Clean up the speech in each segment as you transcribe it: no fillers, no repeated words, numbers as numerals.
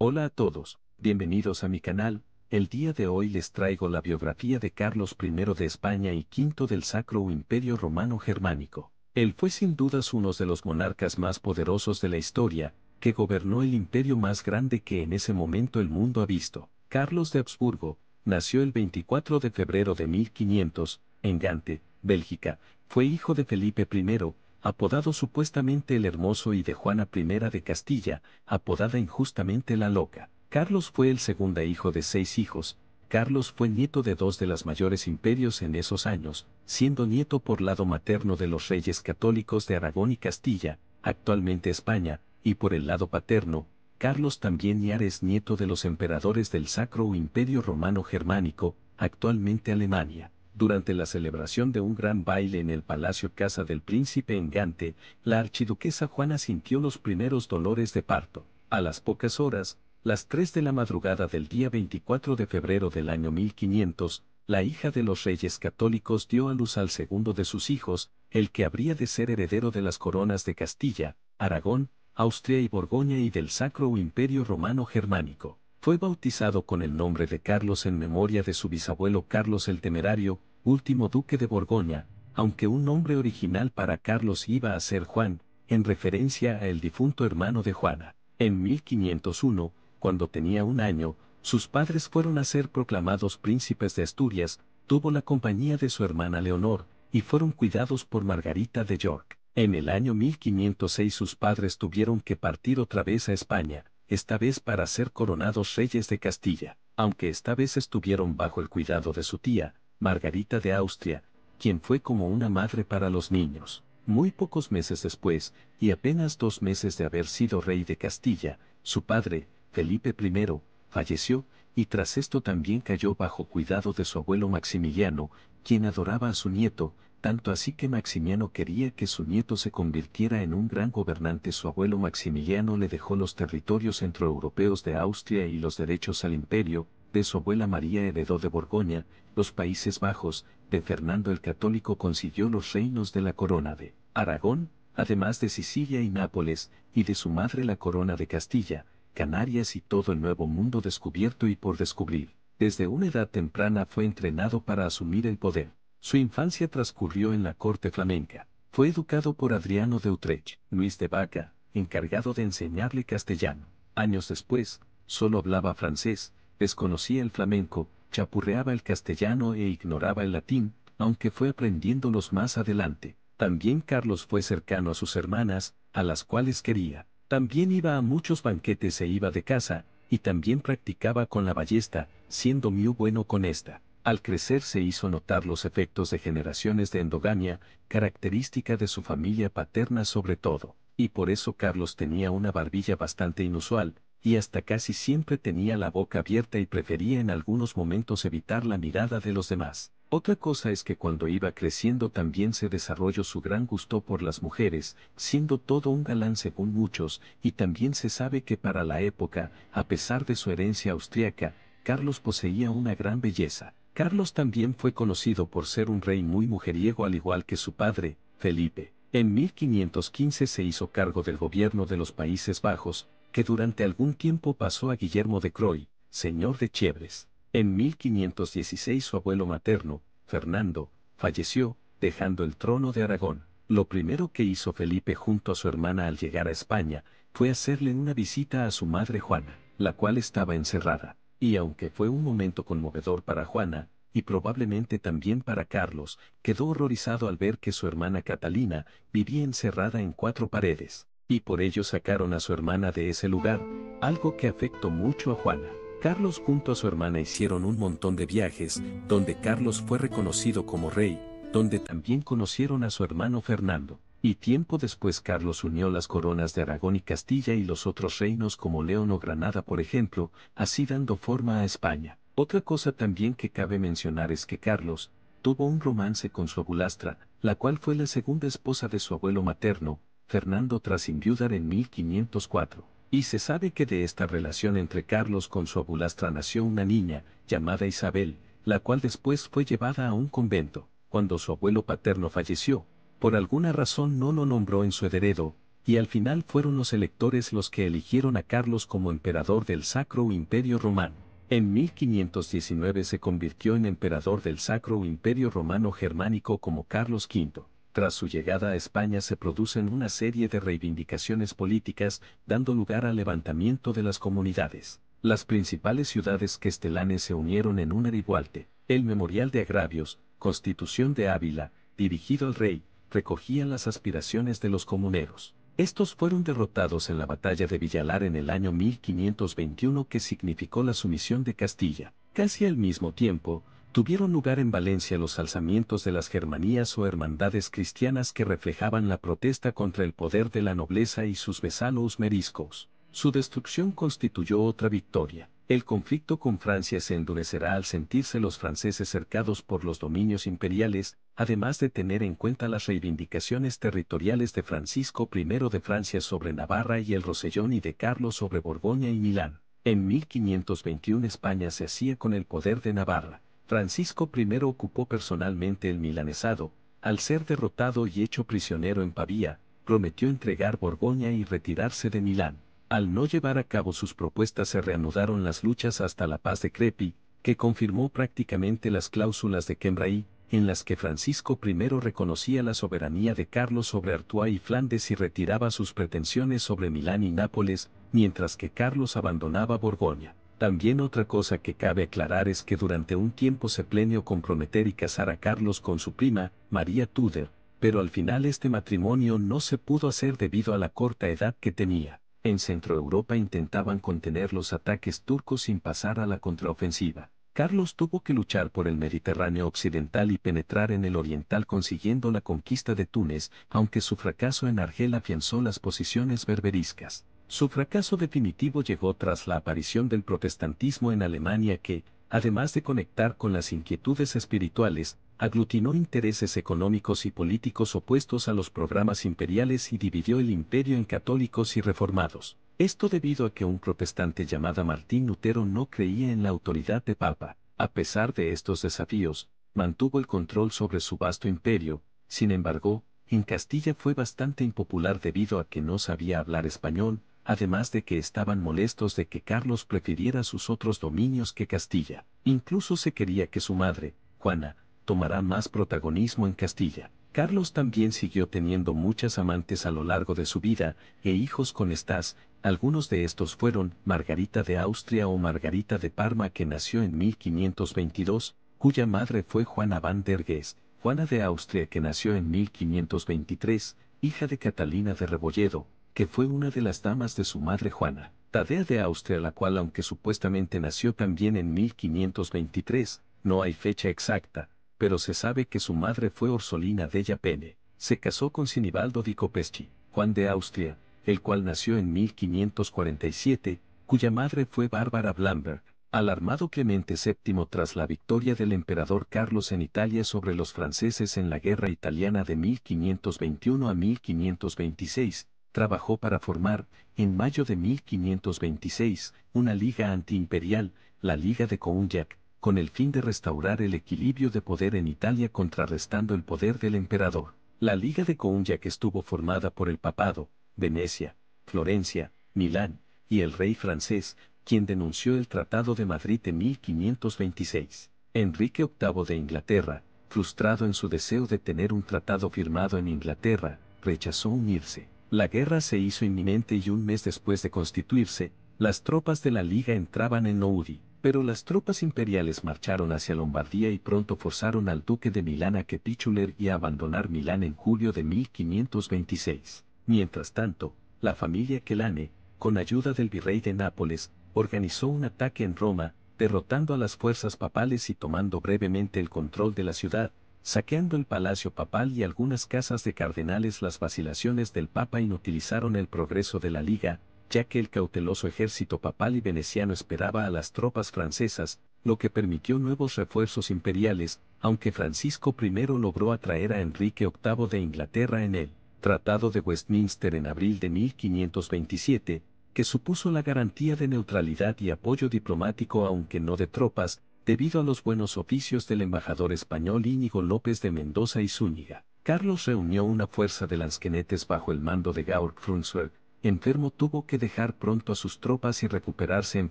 Hola a todos, bienvenidos a mi canal. El día de hoy les traigo la biografía de Carlos I de España y V del Sacro Imperio Romano Germánico. Él fue sin dudas uno de los monarcas más poderosos de la historia, que gobernó el imperio más grande que en ese momento el mundo ha visto. Carlos de Habsburgo nació el 24 de febrero de 1500, en Gante, Bélgica. Fue hijo de Felipe I, apodado supuestamente el Hermoso, y de Juana I de Castilla, apodada injustamente la Loca. Carlos fue el segundo hijo de 6 hijos. Carlos fue nieto de 2 de los mayores imperios en esos años, siendo nieto por lado materno de los reyes católicos de Aragón y Castilla, actualmente España, y por el lado paterno, Carlos también ya es nieto de los emperadores del Sacro Imperio Romano Germánico, actualmente Alemania. Durante la celebración de un gran baile en el Palacio Casa del Príncipe en Gante, la archiduquesa Juana sintió los primeros dolores de parto. A las pocas horas, las 3 de la madrugada del día 24 de febrero del año 1500, la hija de los reyes católicos dio a luz al segundo de sus hijos, el que habría de ser heredero de las coronas de Castilla, Aragón, Austria y Borgoña y del Sacro Imperio Romano Germánico. Fue bautizado con el nombre de Carlos en memoria de su bisabuelo Carlos el Temerario, último duque de Borgoña, aunque un nombre original para Carlos iba a ser Juan, en referencia a el difunto hermano de Juana. En 1501, cuando tenía 1 año, sus padres fueron a ser proclamados príncipes de Asturias, tuvo la compañía de su hermana Leonor, y fueron cuidados por Margarita de York. En el año 1506 sus padres tuvieron que partir otra vez a España, esta vez para ser coronados reyes de Castilla, aunque esta vez estuvieron bajo el cuidado de su tía, Margarita de Austria, quien fue como una madre para los niños. Muy pocos meses después, y apenas 2 meses de haber sido rey de Castilla, su padre, Felipe I, falleció, y tras esto también cayó bajo cuidado de su abuelo Maximiliano, quien adoraba a su nieto, tanto así que Maximiano quería que su nieto se convirtiera en un gran gobernante. Su abuelo Maximiliano le dejó los territorios centroeuropeos de Austria y los derechos al imperio. De su abuela María heredó de Borgoña, los Países Bajos. De Fernando el Católico consiguió los reinos de la corona de Aragón, además de Sicilia y Nápoles, y de su madre la corona de Castilla, Canarias y todo el nuevo mundo descubierto y por descubrir. Desde una edad temprana fue entrenado para asumir el poder. Su infancia transcurrió en la corte flamenca. Fue educado por Adriano de Utrecht, Luis de Vaca, encargado de enseñarle castellano. Años después, solo hablaba francés, desconocía el flamenco, chapurreaba el castellano e ignoraba el latín, aunque fue aprendiéndolos más adelante. También Carlos fue cercano a sus hermanas, a las cuales quería. También iba a muchos banquetes e iba de caza, y también practicaba con la ballesta, siendo muy bueno con esta. Al crecer se hizo notar los efectos de generaciones de endogamia, característica de su familia paterna sobre todo, y por eso Carlos tenía una barbilla bastante inusual, y hasta casi siempre tenía la boca abierta y prefería en algunos momentos evitar la mirada de los demás. Otra cosa es que cuando iba creciendo también se desarrolló su gran gusto por las mujeres, siendo todo un galán según muchos, y también se sabe que para la época, a pesar de su herencia austriaca, Carlos poseía una gran belleza. Carlos también fue conocido por ser un rey muy mujeriego al igual que su padre, Felipe. En 1515 se hizo cargo del gobierno de los Países Bajos, que durante algún tiempo pasó a Guillermo de Croy, señor de Chievres. En 1516 su abuelo materno, Fernando, falleció, dejando el trono de Aragón. Lo primero que hizo Felipe junto a su hermana al llegar a España, fue hacerle una visita a su madre Juana, la cual estaba encerrada. Y aunque fue un momento conmovedor para Juana, y probablemente también para Carlos, quedó horrorizado al ver que su hermana Catalina vivía encerrada en 4 paredes, y por ello sacaron a su hermana de ese lugar, algo que afectó mucho a Juana. Carlos junto a su hermana hicieron un montón de viajes, donde Carlos fue reconocido como rey, donde también conocieron a su hermano Fernando. Y tiempo después Carlos unió las coronas de Aragón y Castilla y los otros reinos como León o Granada por ejemplo, así dando forma a España. Otra cosa también que cabe mencionar es que Carlos tuvo un romance con su abuelastra, la cual fue la segunda esposa de su abuelo materno, Fernando, tras enviudar en 1504. Y se sabe que de esta relación entre Carlos con su abuelastra nació una niña, llamada Isabel, la cual después fue llevada a un convento. Cuando su abuelo paterno falleció, por alguna razón no lo nombró en su heredero, y al final fueron los electores los que eligieron a Carlos como emperador del Sacro Imperio Romano. En 1519 se convirtió en emperador del Sacro Imperio Romano Germánico como Carlos V. Tras su llegada a España se producen una serie de reivindicaciones políticas, dando lugar al levantamiento de las comunidades. Las principales ciudades castellanas se unieron en una rivuelta. El Memorial de Agravios, Constitución de Ávila, dirigido al rey, recogía las aspiraciones de los comuneros. Estos fueron derrotados en la batalla de Villalar en el año 1521, que significó la sumisión de Castilla. Casi al mismo tiempo, tuvieron lugar en Valencia los alzamientos de las germanías o hermandades cristianas que reflejaban la protesta contra el poder de la nobleza y sus vasallos moriscos. Su destrucción constituyó otra victoria. El conflicto con Francia se endurecerá al sentirse los franceses cercados por los dominios imperiales, además de tener en cuenta las reivindicaciones territoriales de Francisco I de Francia sobre Navarra y el Rosellón y de Carlos sobre Borgoña y Milán. En 1521 España se hacía con el poder de Navarra. Francisco I ocupó personalmente el milanesado. Al ser derrotado y hecho prisionero en Pavía, prometió entregar Borgoña y retirarse de Milán. Al no llevar a cabo sus propuestas se reanudaron las luchas hasta la paz de Crepy, que confirmó prácticamente las cláusulas de Cambrai, en las que Francisco I reconocía la soberanía de Carlos sobre Artois y Flandes y retiraba sus pretensiones sobre Milán y Nápoles, mientras que Carlos abandonaba Borgoña. También otra cosa que cabe aclarar es que durante un tiempo se planeó comprometer y casar a Carlos con su prima, María Tudor, pero al final este matrimonio no se pudo hacer debido a la corta edad que tenía. En Centroeuropa intentaban contener los ataques turcos sin pasar a la contraofensiva. Carlos tuvo que luchar por el Mediterráneo occidental y penetrar en el oriental consiguiendo la conquista de Túnez, aunque su fracaso en Argel afianzó las posiciones berberiscas. Su fracaso definitivo llegó tras la aparición del protestantismo en Alemania que, además de conectar con las inquietudes espirituales, aglutinó intereses económicos y políticos opuestos a los programas imperiales y dividió el imperio en católicos y reformados. Esto debido a que un protestante llamado Martín Lutero no creía en la autoridad de Papa. A pesar de estos desafíos, mantuvo el control sobre su vasto imperio. Sin embargo, en Castilla fue bastante impopular debido a que no sabía hablar español, además de que estaban molestos de que Carlos prefiriera sus otros dominios que Castilla. Incluso se quería que su madre, Juana, tomara más protagonismo en Castilla. Carlos también siguió teniendo muchas amantes a lo largo de su vida, e hijos con estas. Algunos de estos fueron Margarita de Austria o Margarita de Parma, que nació en 1522, cuya madre fue Juana van der Geest; Juana de Austria, que nació en 1523, hija de Catalina de Rebolledo, que fue una de las damas de su madre Juana; Tadea de Austria, la cual, aunque supuestamente nació también en 1523, no hay fecha exacta, pero se sabe que su madre fue Orsolina della Pene. Se casó con Sinibaldo di Copeschi, Juan de Austria, el cual nació en 1547, cuya madre fue Bárbara Blamberg. Alarmado Clemente VII tras la victoria del emperador Carlos en Italia sobre los franceses en la guerra italiana de 1521 a 1526, trabajó para formar, en mayo de 1526, una liga antiimperial, la Liga de Cognac, con el fin de restaurar el equilibrio de poder en Italia contrarrestando el poder del emperador. La Liga de Cognac estuvo formada por el papado, Venecia, Florencia, Milán, y el rey francés, quien denunció el Tratado de Madrid de 1526. Enrique VIII de Inglaterra, frustrado en su deseo de tener un tratado firmado en Inglaterra, rechazó unirse. La guerra se hizo inminente y un mes después de constituirse, las tropas de la Liga entraban en Lodi, pero las tropas imperiales marcharon hacia Lombardía y pronto forzaron al duque de Milán a capitular y a abandonar Milán en julio de 1526. Mientras tanto, la familia Aquelane, con ayuda del virrey de Nápoles, organizó un ataque en Roma, derrotando a las fuerzas papales y tomando brevemente el control de la ciudad, saqueando el palacio papal y algunas casas de cardenales. Las vacilaciones del papa inutilizaron el progreso de la Liga, ya que el cauteloso ejército papal y veneciano esperaba a las tropas francesas, lo que permitió nuevos refuerzos imperiales, aunque Francisco I logró atraer a Enrique VIII de Inglaterra en el Tratado de Westminster en abril de 1527, que supuso la garantía de neutralidad y apoyo diplomático aunque no de tropas, debido a los buenos oficios del embajador español Íñigo López de Mendoza y Zúñiga. Carlos reunió una fuerza de lansquenetes bajo el mando de Georg Frundsberg. Enfermo tuvo que dejar pronto a sus tropas y recuperarse en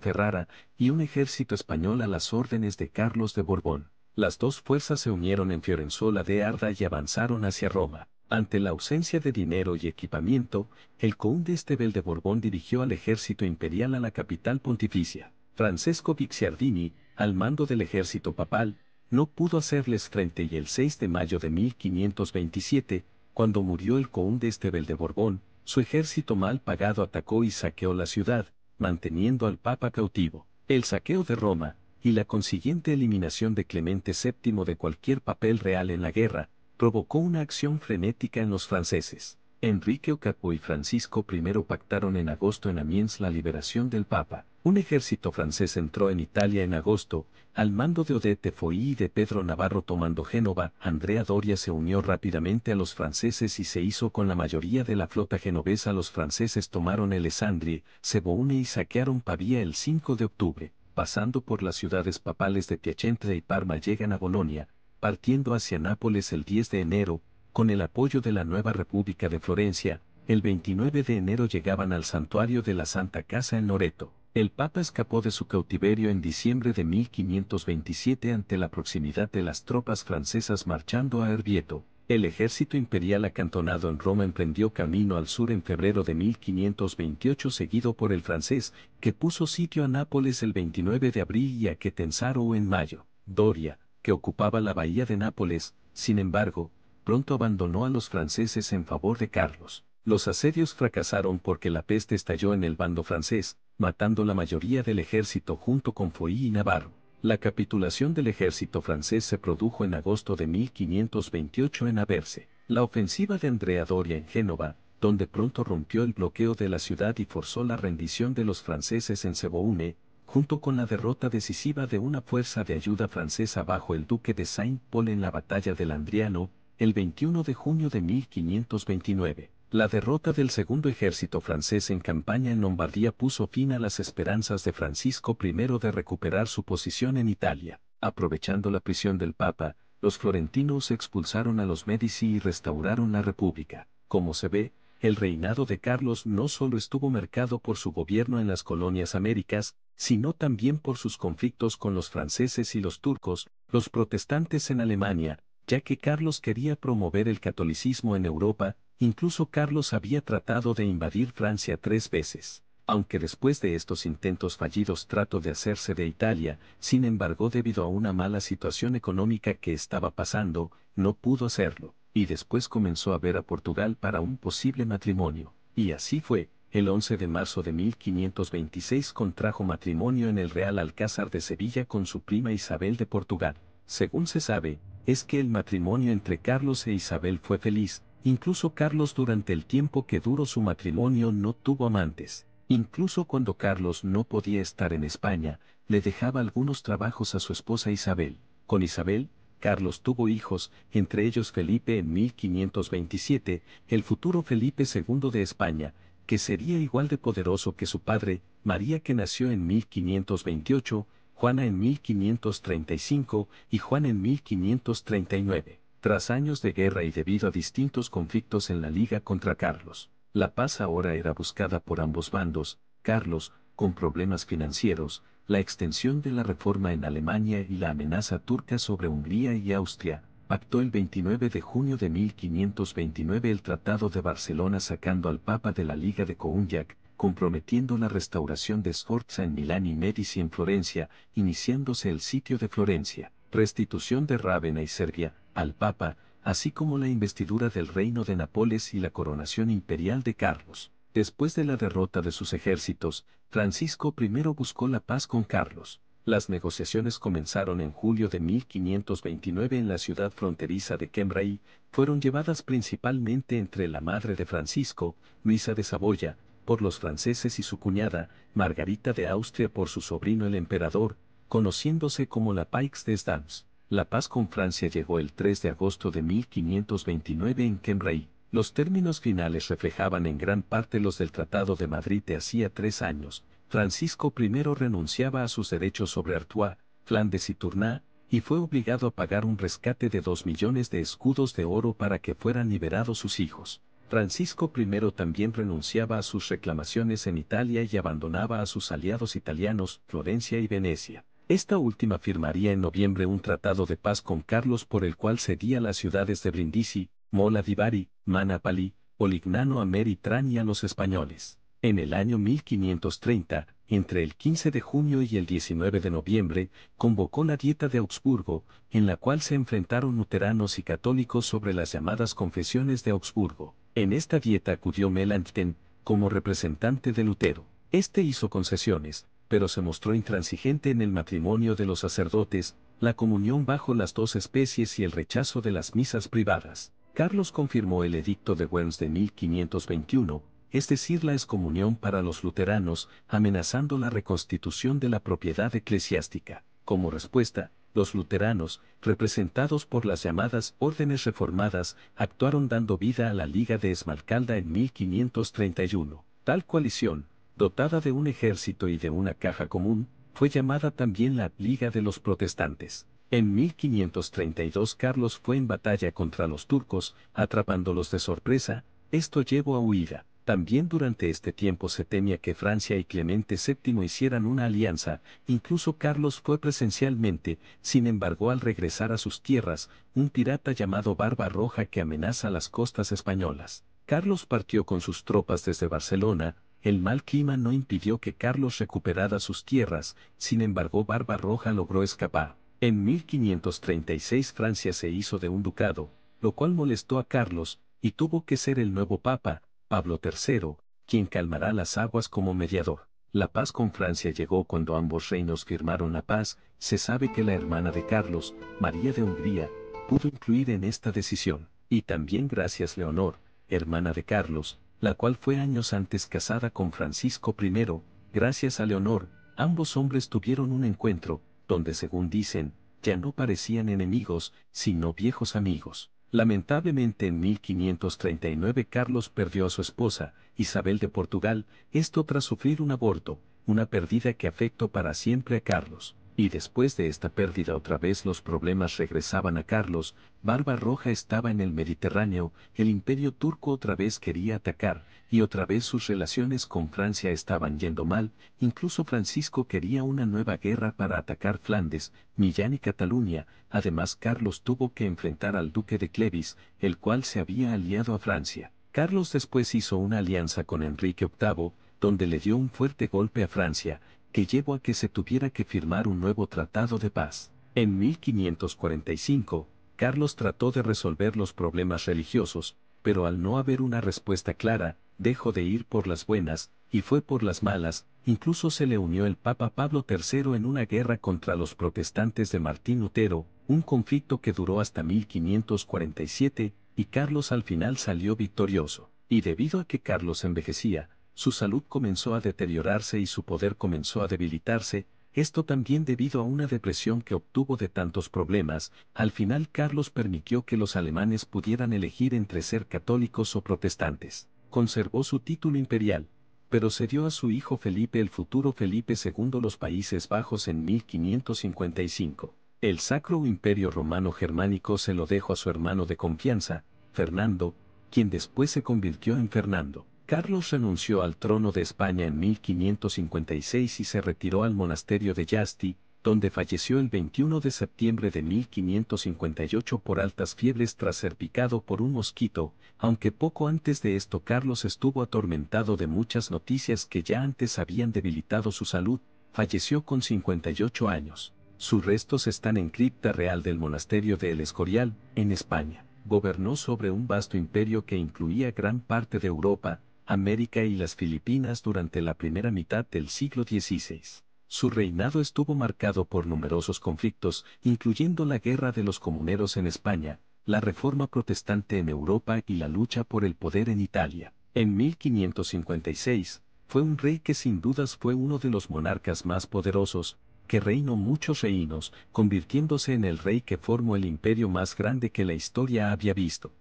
Ferrara, y un ejército español a las órdenes de Carlos de Borbón. Las dos fuerzas se unieron en Fiorenzuola de Arda y avanzaron hacia Roma. Ante la ausencia de dinero y equipamiento, el conde Estebel de Borbón dirigió al ejército imperial a la capital pontificia. Francesco Guicciardini, al mando del ejército papal, no pudo hacerles frente y el 6 de mayo de 1527, cuando murió el conde Estebel de Borbón, su ejército mal pagado atacó y saqueó la ciudad, manteniendo al papa cautivo. El saqueo de Roma, y la consiguiente eliminación de Clemente VII de cualquier papel real en la guerra, provocó una acción frenética en los franceses. Enrique VIII y Francisco I pactaron en agosto en Amiens la liberación del Papa. Un ejército francés entró en Italia en agosto, al mando de Odette de Foix y de Pedro Navarro tomando Génova. Andrea Doria se unió rápidamente a los franceses y se hizo con la mayoría de la flota genovesa. Los franceses tomaron Alessandria, Seboune y saquearon Pavía el 5 de octubre. Pasando por las ciudades papales de Piacenza y Parma llegan a Bolonia, partiendo hacia Nápoles el 10 de enero, con el apoyo de la nueva República de Florencia. El 29 de enero llegaban al santuario de la Santa Casa en Loreto. El Papa escapó de su cautiverio en diciembre de 1527 ante la proximidad de las tropas francesas marchando a Orvieto. El ejército imperial acantonado en Roma emprendió camino al sur en febrero de 1528 seguido por el francés, que puso sitio a Nápoles el 29 de abril y a Quetenzaro en mayo. Doria, que ocupaba la bahía de Nápoles, sin embargo, pronto abandonó a los franceses en favor de Carlos. Los asedios fracasaron porque la peste estalló en el bando francés, matando la mayoría del ejército junto con Foix y Navarro. La capitulación del ejército francés se produjo en agosto de 1528 en Averse. La ofensiva de Andrea Doria en Génova, donde pronto rompió el bloqueo de la ciudad y forzó la rendición de los franceses en Seboune, junto con la derrota decisiva de una fuerza de ayuda francesa bajo el duque de Saint-Pol en la batalla del Andriano, el 21 de junio de 1529. La derrota del segundo ejército francés en campaña en Lombardía puso fin a las esperanzas de Francisco I de recuperar su posición en Italia. Aprovechando la prisión del Papa, los florentinos expulsaron a los Medici y restauraron la República. Como se ve, el reinado de Carlos no solo estuvo marcado por su gobierno en las colonias américas, sino también por sus conflictos con los franceses y los turcos, los protestantes en Alemania, ya que Carlos quería promover el catolicismo en Europa. Incluso Carlos había tratado de invadir Francia 3 veces. Aunque después de estos intentos fallidos trató de hacerse de Italia, sin embargo debido a una mala situación económica que estaba pasando, no pudo hacerlo, y después comenzó a ver a Portugal para un posible matrimonio. Y así fue. El 11 de marzo de 1526 contrajo matrimonio en el Real Alcázar de Sevilla con su prima Isabel de Portugal. Según se sabe, es que el matrimonio entre Carlos e Isabel fue feliz. Incluso Carlos durante el tiempo que duró su matrimonio no tuvo amantes. Incluso cuando Carlos no podía estar en España, le dejaba algunos trabajos a su esposa Isabel. Con Isabel, Carlos tuvo hijos, entre ellos Felipe en 1527, el futuro Felipe II de España, que sería igual de poderoso que su padre, María que nació en 1528, Juana en 1535 y Juan en 1539. Tras años de guerra y debido a distintos conflictos en la liga contra Carlos, la paz ahora era buscada por ambos bandos. Carlos, con problemas financieros, la extensión de la reforma en Alemania y la amenaza turca sobre Hungría y Austria, pactó el 29 de junio de 1529 el Tratado de Barcelona sacando al Papa de la Liga de Counhac, comprometiendo la restauración de Sforza en Milán y Medici en Florencia, iniciándose el sitio de Florencia, restitución de Rávena y Serbia al Papa, así como la investidura del reino de Nápoles y la coronación imperial de Carlos. Después de la derrota de sus ejércitos, Francisco I buscó la paz con Carlos. Las negociaciones comenzaron en julio de 1529 en la ciudad fronteriza de Cambrai, fueron llevadas principalmente entre la madre de Francisco, Luisa de Saboya, por los franceses y su cuñada, Margarita de Austria por su sobrino el emperador, conociéndose como la Paix des Dames. La paz con Francia llegó el 3 de agosto de 1529 en Cambrai. Los términos finales reflejaban en gran parte los del Tratado de Madrid de hacía 3 años. Francisco I renunciaba a sus derechos sobre Artois, Flandes y Tournai, y fue obligado a pagar un rescate de 2 millones de escudos de oro para que fueran liberados sus hijos. Francisco I también renunciaba a sus reclamaciones en Italia y abandonaba a sus aliados italianos, Florencia y Venecia. Esta última firmaría en noviembre un tratado de paz con Carlos por el cual cedía las ciudades de Brindisi, Mola di Bari, Manapali, Polignano a Meritrán y a los españoles. En el año 1530, entre el 15 de junio y el 19 de noviembre, convocó la Dieta de Augsburgo, en la cual se enfrentaron luteranos y católicos sobre las llamadas confesiones de Augsburgo. En esta dieta acudió Melanchthon, como representante de Lutero. Este hizo concesiones, pero se mostró intransigente en el matrimonio de los sacerdotes, la comunión bajo las dos especies y el rechazo de las misas privadas. Carlos confirmó el edicto de Worms de 1521, es decir, la excomunión para los luteranos, amenazando la reconstitución de la propiedad eclesiástica. Como respuesta, los luteranos, representados por las llamadas órdenes reformadas, actuaron dando vida a la Liga de Esmalcalda en 1531. Tal coalición, dotada de un ejército y de una caja común, fue llamada también la Liga de los Protestantes. En 1532 Carlos fue en batalla contra los turcos, atrapándolos de sorpresa, esto llevó a huida. También durante este tiempo se temía que Francia y Clemente VII hicieran una alianza, incluso Carlos fue presencialmente, sin embargo al regresar a sus tierras, un pirata llamado Barba Roja que amenaza las costas españolas. Carlos partió con sus tropas desde Barcelona, el mal clima no impidió que Carlos recuperara sus tierras, sin embargo Barba Roja logró escapar. En 1536 Francia se hizo de un ducado, lo cual molestó a Carlos, y tuvo que ser el nuevo papa, Pablo III, quien calmará las aguas como mediador. La paz con Francia llegó cuando ambos reinos firmaron la paz. Se sabe que la hermana de Carlos, María de Hungría, pudo influir en esta decisión, y también gracias Leonor, hermana de Carlos, la cual fue años antes casada con Francisco I. Gracias a Leonor, ambos hombres tuvieron un encuentro, donde según dicen, ya no parecían enemigos, sino viejos amigos. Lamentablemente en 1539 Carlos perdió a su esposa, Isabel de Portugal, esto tras sufrir un aborto, una pérdida que afectó para siempre a Carlos. Y después de esta pérdida otra vez los problemas regresaban a Carlos, Barba Roja estaba en el Mediterráneo, el imperio turco otra vez quería atacar, y otra vez sus relaciones con Francia estaban yendo mal, incluso Francisco quería una nueva guerra para atacar Flandes, Millán y Cataluña. Además Carlos tuvo que enfrentar al duque de Clevis, el cual se había aliado a Francia. Carlos después hizo una alianza con Enrique VIII, donde le dio un fuerte golpe a Francia, que llevó a que se tuviera que firmar un nuevo tratado de paz. En 1545, Carlos trató de resolver los problemas religiosos, pero al no haber una respuesta clara, dejó de ir por las buenas, y fue por las malas. Incluso se le unió el Papa Pablo III en una guerra contra los protestantes de Martín Lutero, un conflicto que duró hasta 1547, y Carlos al final salió victorioso. Y debido a que Carlos envejecía, su salud comenzó a deteriorarse y su poder comenzó a debilitarse, esto también debido a una depresión que obtuvo de tantos problemas. Al final Carlos permitió que los alemanes pudieran elegir entre ser católicos o protestantes. Conservó su título imperial, pero cedió a su hijo Felipe el futuro Felipe II los Países Bajos en 1555. El Sacro Imperio Romano Germánico se lo dejó a su hermano de confianza, Fernando, quien después se convirtió en Fernando. Carlos renunció al trono de España en 1556 y se retiró al monasterio de Yasti, donde falleció el 21 de septiembre de 1558 por altas fiebres tras ser picado por un mosquito, aunque poco antes de esto Carlos estuvo atormentado de muchas noticias que ya antes habían debilitado su salud. Falleció con 58 años. Sus restos están en cripta real del monasterio de El Escorial, en España. Gobernó sobre un vasto imperio que incluía gran parte de Europa, América y las Filipinas durante la primera mitad del siglo XVI. Su reinado estuvo marcado por numerosos conflictos, incluyendo la Guerra de los Comuneros en España, la Reforma Protestante en Europa y la lucha por el poder en Italia. En 1556, fue un rey que sin dudas fue uno de los monarcas más poderosos, que reinó muchos reinos, convirtiéndose en el rey que formó el imperio más grande que la historia había visto.